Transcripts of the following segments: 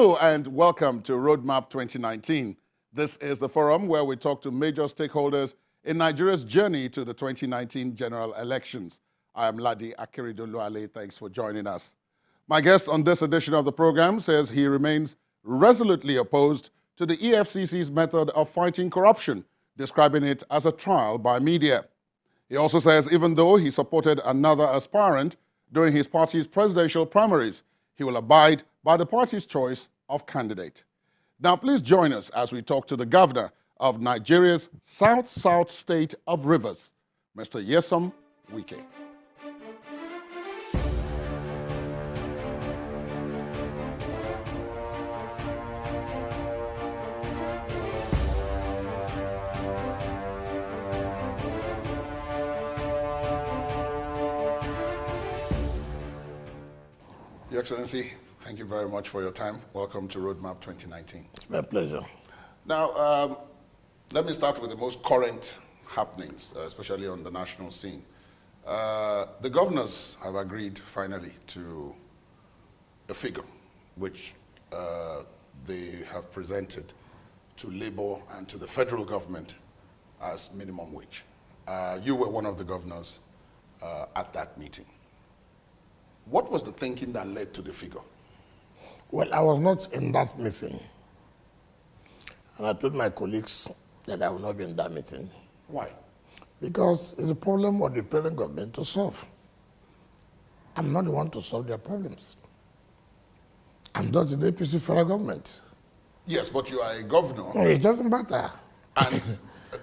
Hello and welcome to Roadmap 2019. This is the forum where we talk to major stakeholders in Nigeria's journey to the 2019 general elections. I am Ladi Akeredoluale. Thanks for joining us. My guest on this edition of the program says he remains resolutely opposed to the EFCC's method of fighting corruption, describing it as a trial by media. He also says even though he supported another aspirant during his party's presidential primaries, he will abide by the party's choice of candidate. Now, please join us as we talk to the governor of Nigeria's South state of Rivers, Mr. Nyesom Wike. Your Excellency, thank you very much for your time. Welcome to Roadmap 2019. It's my pleasure. Now, let me start with the most current happenings, especially on the national scene. The governors have agreed finally to a figure which they have presented to Labour and to the federal government as minimum wage. You were one of the governors at that meeting. What was the thinking that led to the figure? Well, I was not in that meeting. And I told my colleagues that I will not be in that meeting. Why? Because it's a problem of the present government to solve. I'm not the one to solve their problems. I'm not the APC federal government. Yes, but you are a governor. It doesn't matter. And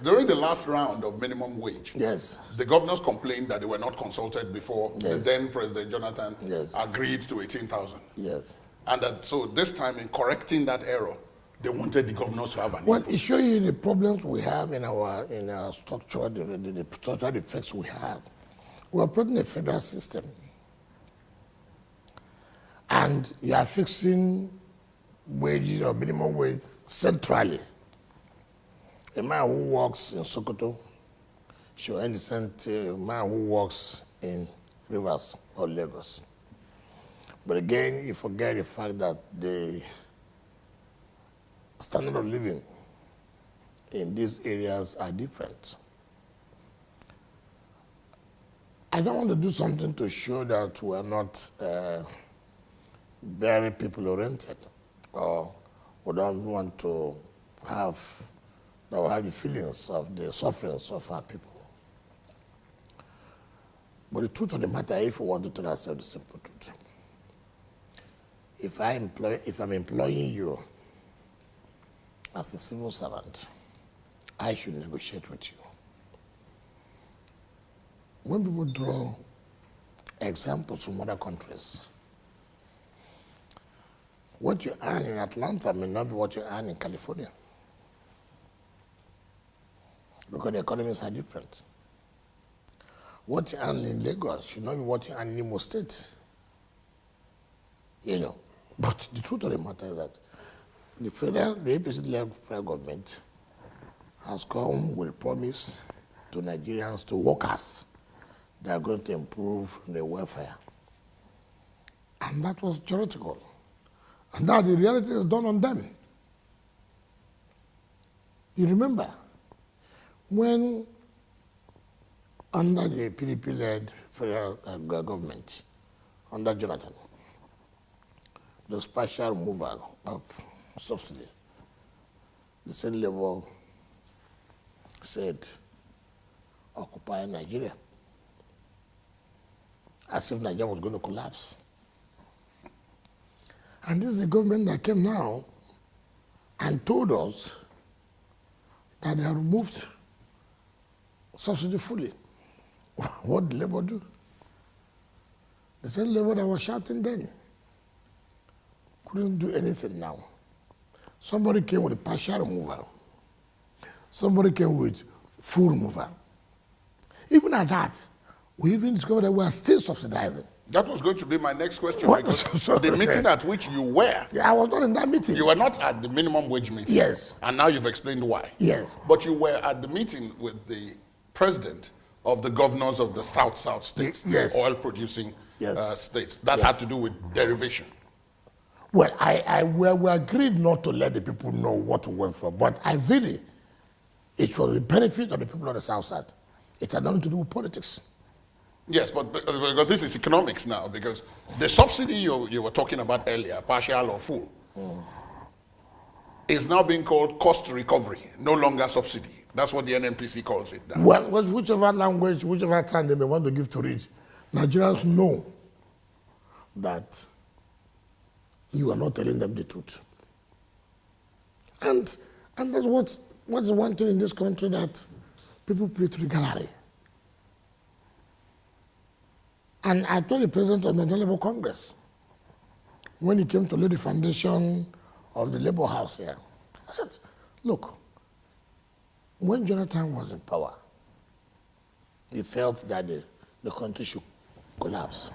during the last round of minimum wage, yes, the governors complained that they were not consulted before yes, the then President Jonathan yes, agreed to 18,000. Yes. And that, so this time in correcting that error, they wanted the governors to have an Well, input. it shows you the problems we have in our structure, the structural defects we have. We are putting a federal system. And you are fixing wages or minimum wage centrally. A man who works in Sokoto should earn the same to a man who works in Rivers or Lagos. But again, you forget the fact that the standard of living in these areas are different. I don't want to do something to show that we are not very people-oriented, or we don't want to have the feelings of the sufferings of our people. But the truth of the matter, if we want to tell ourselves the simple truth, if I'm employing you as a civil servant, I should negotiate with you. When people draw examples from other countries, what you earn in Atlanta may not be what you earn in California, because the economies are different. What you earn in Lagos should not be what you earn in Imo State. You know. But the truth of the matter is that the APC-led federal government has come with a promise to Nigerians, to workers, they are going to improve their welfare. And that was theoretical. And now the reality is done on them. You remember, when under the PDP-led federal government, under Jonathan, the partial removal of subsidy, the same level said, occupy Nigeria, as if Nigeria was going to collapse. And this is the government that came now and told us that they have removed subsidy fully. What did Labour do? The same Labour that was shouting then couldn't do anything now. Somebody came with a partial removal. Somebody came with full removal. Even at that, we even discovered that we are still subsidizing. That was going to be my next question, What? because Sorry. the meeting at which you were, Yeah, I was not in that meeting. you were not at the minimum wage meeting. Yes. And now you've explained why. Yes. But you were at the meeting with the president of the governors of the South states, Yes. the oil-producing Yes. states. That had to do with derivation. Well, we agreed not to let the people know what to work for, but ideally, it for the benefit of the people of the South Side. It had nothing to do with politics. Yes, but because this is economics now, because the subsidy you were talking about earlier, partial or full, is now being called cost recovery, no longer subsidy. That's what the NNPC calls it now. Well, whichever language, whichever time they may want to give to it, Nigerians know that you are not telling them the truth. And that's what's one thing in this country that people play to the gallery. And I told the president of the Nigerian Labour Congress, when he came to lay the foundation of the Labour House here, I said, look, when Jonathan was in power, he felt that the country should collapse.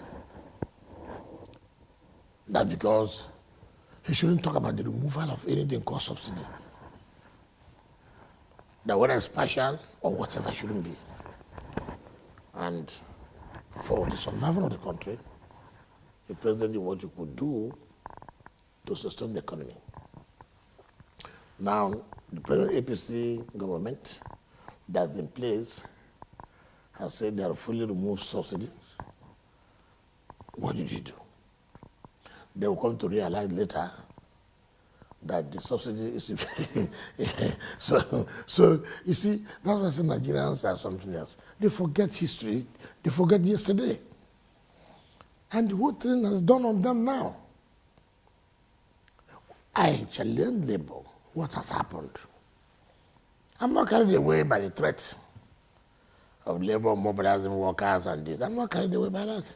That's because he shouldn't talk about the removal of anything called subsidy. That whether it's partial or whatever shouldn't be. And for the survival of the country, the president did what you could do to sustain the economy. Now, the present APC government that's in place has said they have fully removed subsidies. What did you do? They will come to realize later that the subsidy is so you see, that's why some Nigerians are something else. They forget history, they forget yesterday. And the whole thing has done on them now. I challenge Labour. What has happened? I'm not carried away by the threat of Labour mobilizing workers and this. I'm not carried away by that.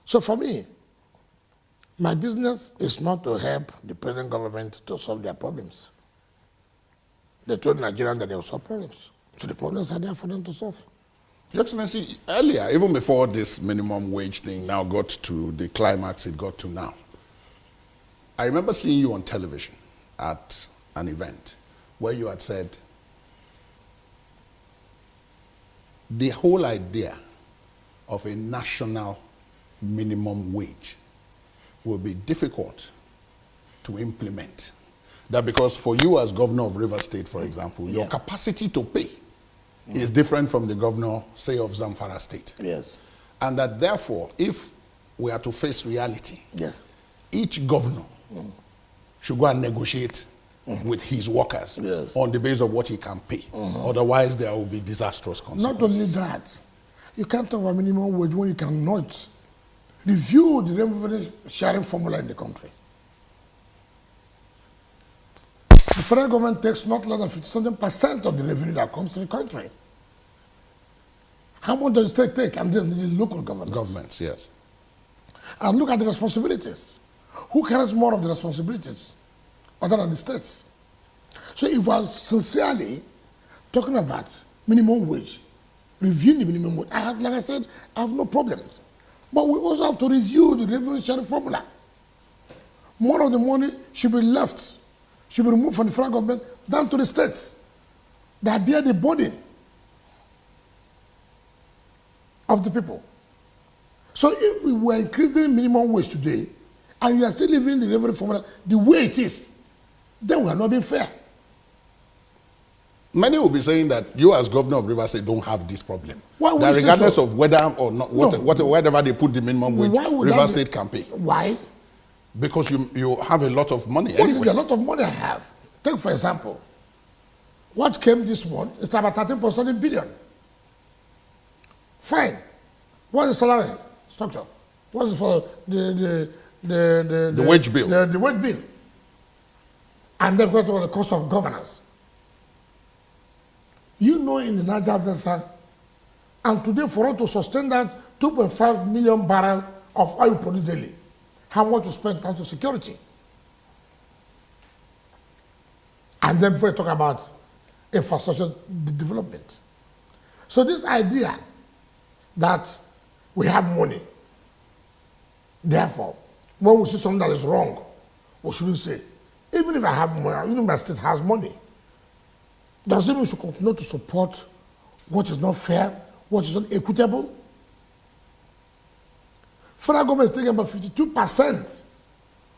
So for me, my business is not to help the present government to solve their problems. They told Nigerians that they will solve problems. So the problems are there for them to solve. Your Excellency, earlier, even before this minimum wage thing now got to the climax it got to now, I remember seeing you on television at an event where you had said the whole idea of a national minimum wage will be difficult to implement. That because for you as governor of River State, for example, your capacity to pay is different from the governor, say, of Zamfara State. Yes. And that therefore, if we are to face reality, each governor should go and negotiate with his workers on the basis of what he can pay. Otherwise, there will be disastrous consequences. Not only that, you can't have a minimum wage when you cannot review the revenue sharing formula in the country. The federal government takes not less than 57% of the revenue that comes to the country. How much does the state take? And then the local governments. Governments, yes. And look at the responsibilities. Who carries more of the responsibilities other than the states? So if I was sincerely talking about minimum wage, reviewing the minimum wage, like I said, I have no problems. But we also have to review the revenue sharing formula. More of the money should be left, should be removed from the federal government down to the states that bear the burden of the people. So if we were increasing minimum wage today, and you are still leaving the revenue formula the way it is, then we are not being fair. Many will be saying that you as governor of Rivers State don't have this problem. That regardless of whether or not, whatever they put the minimum wage, Rivers State can pay. Why? Because you have a lot of money. What is the lot of money I have? Take for example, what came this month is about 13.7 billion. Fine. What is the salary structure? What is for the wage bill? The wage bill. And then what was the cost of governance? You know, in the Niger Delta, and today for us to sustain that 2.5 million barrels of oil produced daily, how much to spend in terms of security? And then before you talk about infrastructure development. So this idea that we have money, therefore, when we see something that is wrong, we shouldn't say, even if I have money, even my state has money, does it mean we should continue to support what is not fair, what is not equitable? Federal government is taking about 52%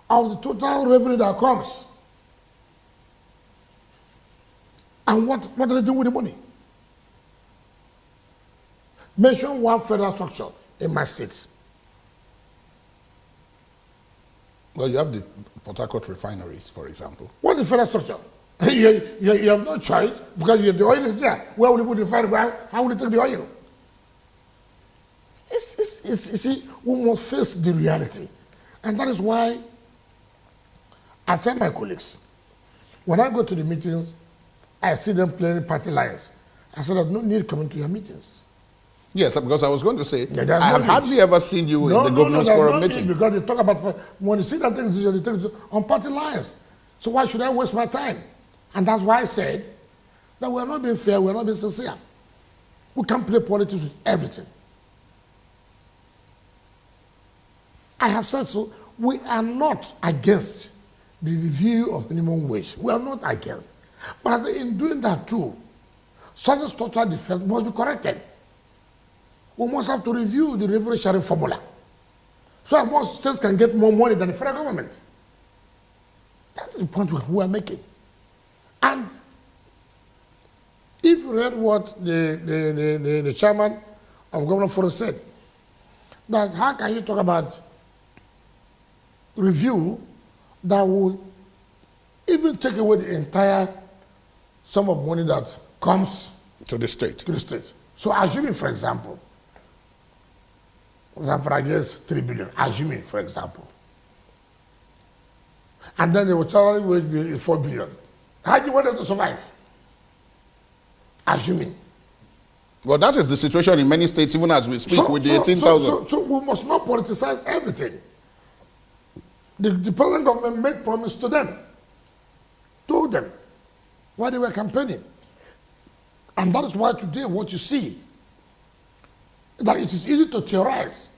of the total revenue that comes. And what do they do with the money? Mention one federal structure in my state. Well, you have the Port Harcourt refineries, for example. What is federal structure? you have no choice because the oil is there. Where will you put the refinery? How will you take the oil? You see, we must face the reality. And that is why I tell my colleagues, when I go to the meetings, I see them playing party lines. I said, there's no need coming to your meetings. Yes, because I was going to say, Yeah, I have hardly ever seen you in the Governors Forum meeting. Because they talk about, when you see that thing, they take it on party lines. So why should I waste my time? And that's why I said that we're not being fair, we're not being sincere. We can't play politics with everything. I have said so. We are not against the review of minimum wage. We are not against. But I say in doing that too, certain structural defects must be corrected. We must have to review the revenue sharing formula so that most states can get more money than the federal government. That's the point we are making. And if you read what the chairman of Governor Forum said, that how can you talk about review that will even take away the entire sum of money that comes to the state. So assuming, for example, I guess 3 billion, assuming, for example. And then the salary wage is 4 billion. How do you want them to survive? Assuming. Well, that is the situation in many states, even as we speak, with the 18,000. So we must not politicize everything. The present government made promise to them, told them, while they were campaigning. And that is why today what you see, that it is easy to theorize